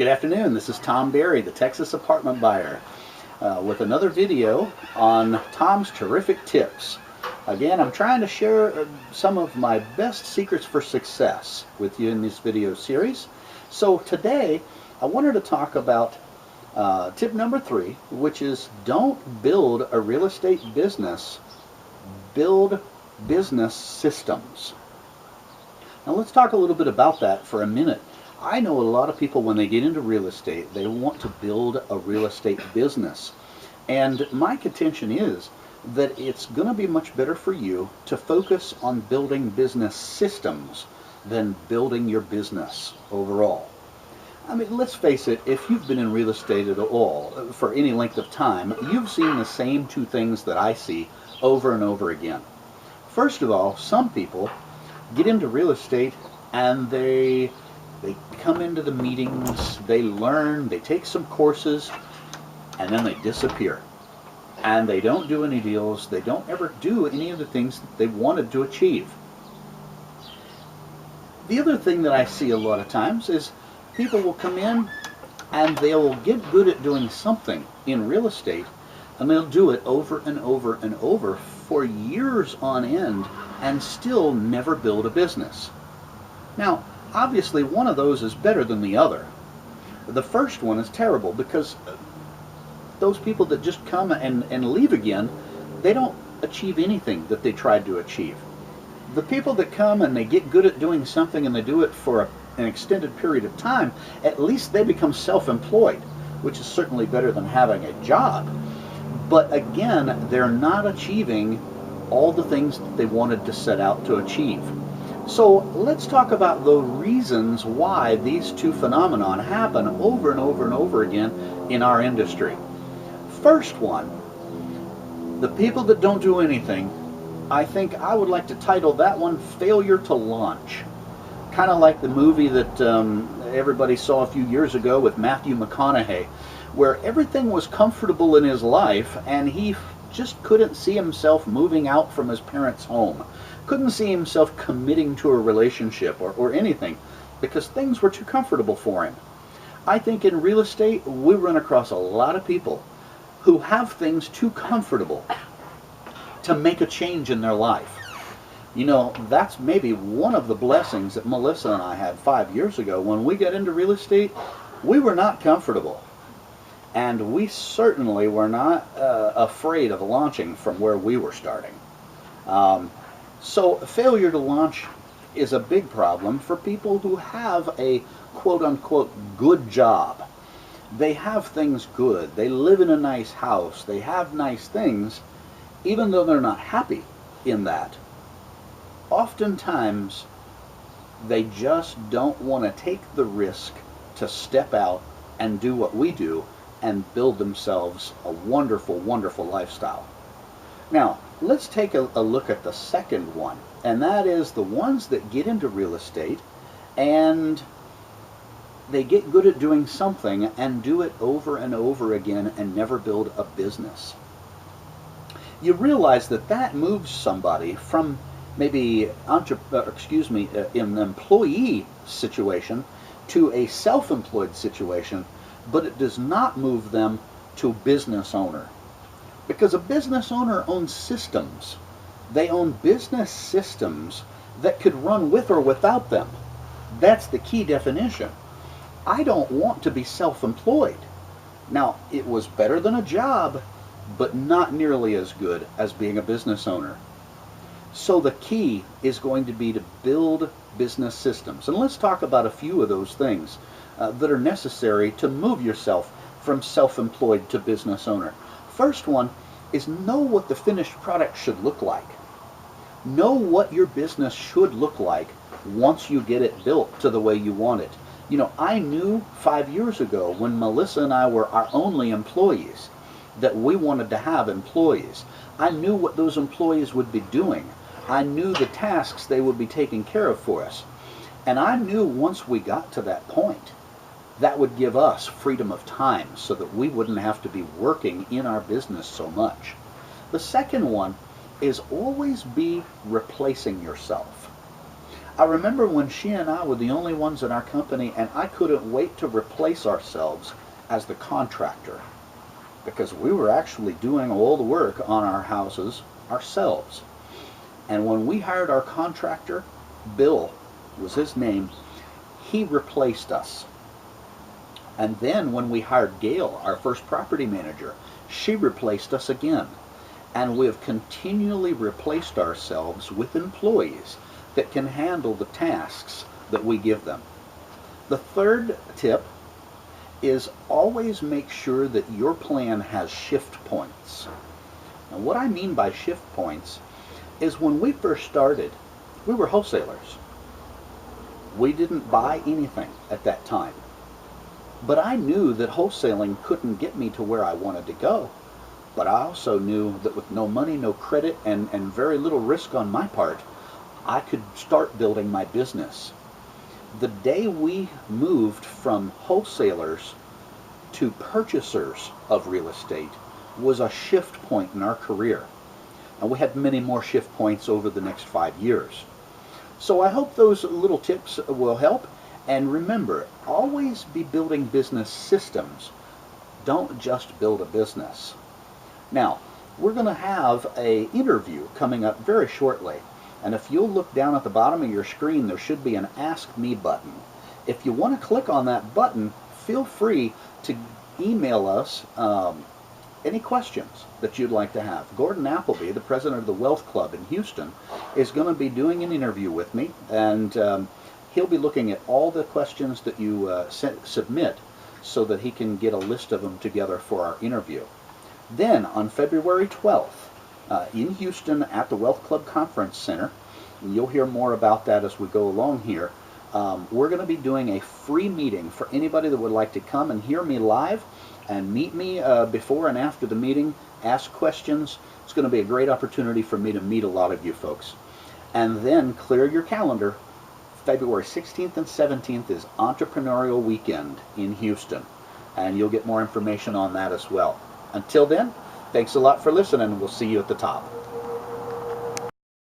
Good afternoon, this is Tom Berry, the Texas apartment buyer, with another video on Tom's terrific tips. Again, I'm trying to share some of my best secrets for success with you in this video series. So today, I wanted to talk about tip number 3, which is don't build a real estate business, build business systems. Now let's talk a little bit about that for a minute. I know a lot of people, when they get into real estate, they want to build a real estate business. And my contention is that it's going to be much better for you to focus on building business systems than building your business overall. I mean, let's face it, if you've been in real estate at all for any length of time, you've seen the same two things that I see over and over again. First of all, some people get into real estate and they come into the meetings, they learn, they take some courses, and then they disappear. And they don't do any deals, they don't ever do any of the things that they wanted to achieve. The other thing that I see a lot of times is people will come in and they'll get good at doing something in real estate, and they'll do it over and over and over for years on end and still never build a business. Now, obviously, one of those is better than the other. The first one is terrible because those people that just come and leave again, they don't achieve anything that they tried to achieve. The people that come and they get good at doing something and they do it for an extended period of time, at least they become self-employed, which is certainly better than having a job. But again, they're not achieving all the things that they wanted to set out to achieve. So let's talk about the reasons why these two phenomena happen over and over and over again in our industry. First one, the people that don't do anything, I think I would like to title that one Failure to Launch. Kind of like the movie that everybody saw a few years ago with Matthew McConaughey, where everything was comfortable in his life and he just couldn't see himself moving out from his parents' home. Couldn't see himself committing to a relationship or anything because things were too comfortable for him. I think in real estate we run across a lot of people who have things too comfortable to make a change in their life. You know, that's maybe one of the blessings that Melissa and I had 5 years ago. When we got into real estate, we were not comfortable. And we certainly were not afraid of launching from where we were starting. So failure to launch is a big problem for people who have a quote-unquote good job. They have things good. They live in a nice house. They have nice things, even though they're not happy in that. Oftentimes, they just don't want to take the risk to step out and do what we do and build themselves a wonderful, wonderful lifestyle. Now, let's take a look at the second one, and that is the ones that get into real estate and they get good at doing something and do it over and over again and never build a business. You realize that that moves somebody from maybe in an employee situation to a self-employed situation, but it does not move them to business owner. Because a business owner owns systems. They own business systems that could run with or without them. That's the key definition. I don't want to be self-employed. Now, it was better than a job, but not nearly as good as being a business owner. So the key is going to be to build business systems. And let's talk about a few of those things that are necessary to move yourself from self-employed to business owner. First one is know what the finished product should look like. Know what your business should look like once you get it built to the way you want it. You know, I knew 5 years ago when Melissa and I were our only employees that we wanted to have employees. I knew what those employees would be doing. I knew the tasks they would be taking care of for us. And I knew once we got to that point, that would give us freedom of time so that we wouldn't have to be working in our business so much. The second one is always be replacing yourself. I remember when she and I were the only ones in our company, and I couldn't wait to replace ourselves as the contractor, because we were actually doing all the work on our houses ourselves. And when we hired our contractor, Bill was his name, he replaced us. And then when we hired Gail, our first property manager, she replaced us again. And we have continually replaced ourselves with employees that can handle the tasks that we give them. The third tip is always make sure that your plan has shift points. Now, what I mean by shift points is when we first started, we were wholesalers. We didn't buy anything at that time. But I knew that wholesaling couldn't get me to where I wanted to go. But I also knew that with no money, no credit, and very little risk on my part, I could start building my business. The day we moved from wholesalers to purchasers of real estate was a shift point in our career. And we had many more shift points over the next 5 years. So I hope those little tips will help. And remember, always be building business systems. Don't just build a business. Now, we're going to have an interview coming up very shortly. And if you'll look down at the bottom of your screen, there should be an Ask Me button. If you want to click on that button, feel free to email us any questions that you'd like to have. Gordon Appleby, the president of the Wealth Club in Houston, is going to be doing an interview with me, and he'll be looking at all the questions that you submit so that he can get a list of them together for our interview. Then on February 12th in Houston at the Wealth Club Conference Center, and you'll hear more about that as we go along here, we're going to be doing a free meeting for anybody that would like to come and hear me live and meet me before and after the meeting, ask questions. It's going to be a great opportunity for me to meet a lot of you folks. And then clear your calendar. February 16th and 17th is Entrepreneurial Weekend in Houston, and you'll get more information on that as well. Until then, thanks a lot for listening. We'll see you at the top.